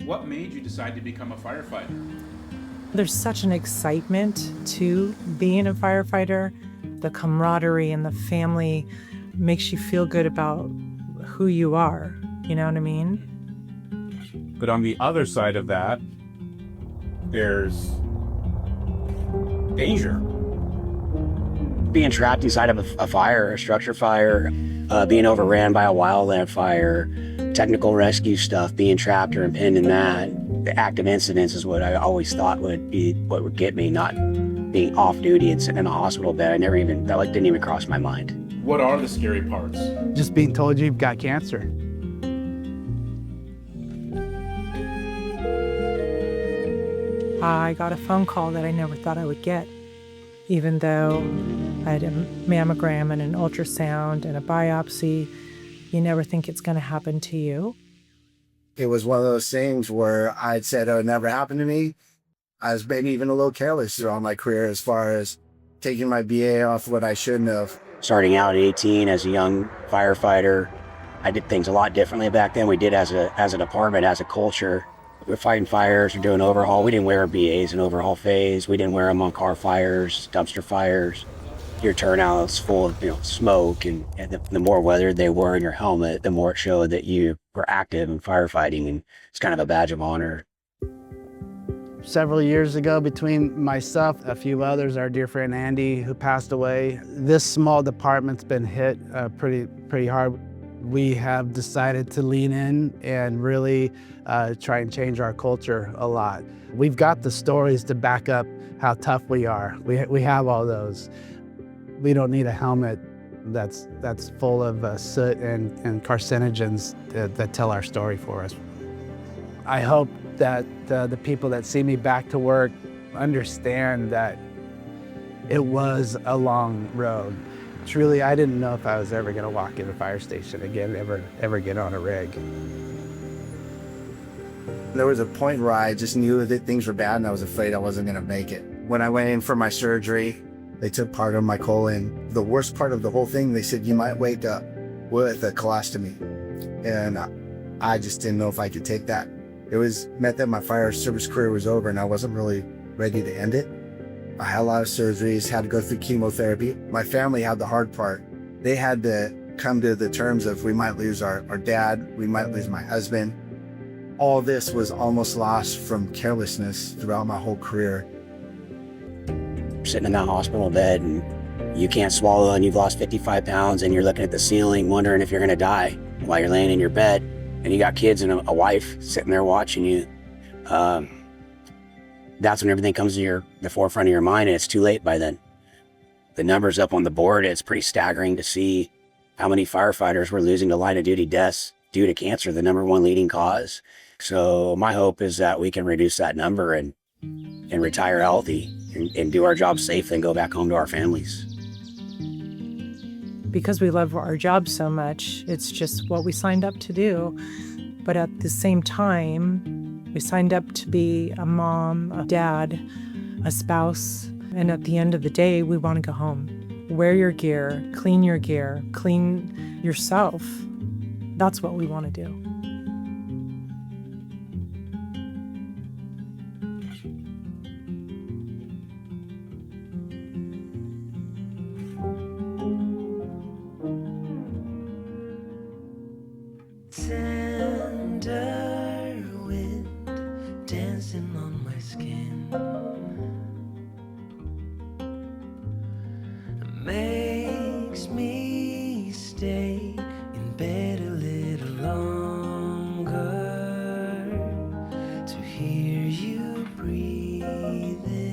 What made you decide to become a firefighter? There's such an excitement to being a firefighter. The camaraderie and the family makes you feel good about who you are. You know what I mean? But on the other side of that, there's danger. Being trapped inside of a fire, a structure fire, being overran by a wildland fire, technical rescue stuff, being trapped or impinged in that. The active incidents is what I always thought would be what would get me, not being off duty and sitting in a hospital bed. That didn't even cross my mind. What are the scary parts? Just being told you've got cancer. I got a phone call that I never thought I would get, even though I had a mammogram and an ultrasound and a biopsy. You never think it's going to happen to you. It was one of those things where I'd said it would never happen to me. I was maybe even a little careless throughout my career as far as taking my BA off what I shouldn't have. Starting out at 18 as a young firefighter, I did things a lot differently back then. We did as a department, as a culture. We were fighting fires, we were doing overhaul. We didn't wear our BAs in overhaul phase. We didn't wear them on car fires, dumpster fires. Your turnout's full of smoke, and the more weathered they were in your helmet, the more it showed that you were active in firefighting, and it's kind of a badge of honor. Several years ago, between myself, a few others, our dear friend Andy, who passed away, this small department's been hit pretty hard. We have decided to lean in and really try and change our culture a lot. We've got the stories to back up how tough we are. We have all those. We don't need a helmet that's full of soot and carcinogens that tell our story for us. I hope that the people that see me back to work understand that it was a long road. Truly, I didn't know if I was ever going to walk in a fire station again, ever get on a rig. There was a point where I just knew that things were bad and I was afraid I wasn't going to make it. When I went in for my surgery, they took part of my colon. The worst part of the whole thing, they said, you might wake up with a colostomy. And I just didn't know if I could take that. It meant that my fire service career was over and I wasn't really ready to end it. I had a lot of surgeries, had to go through chemotherapy. My family had the hard part. They had to come to the terms of we might lose our dad, we might lose my husband. All this was almost lost from carelessness throughout my whole career. Sitting in that hospital bed and you can't swallow and you've lost 55 pounds and you're looking at the ceiling wondering if you're going to die while you're laying in your bed, and you got kids and a wife sitting there watching you. That's when everything comes to the forefront of your mind, and it's too late by then. The numbers up on the board, it's pretty staggering to see how many firefighters were losing to line of duty deaths due to cancer, the #1 leading cause. So my hope is that we can reduce that number and retire healthy and do our job safely and go back home to our families. Because we love our job so much, it's just what we signed up to do. But at the same time, we signed up to be a mom, a dad, a spouse. And at the end of the day, we want to go home. Wear your gear, clean yourself. That's what we want to do. Tender wind dancing on my skin makes me stay in bed a little longer to hear you breathing.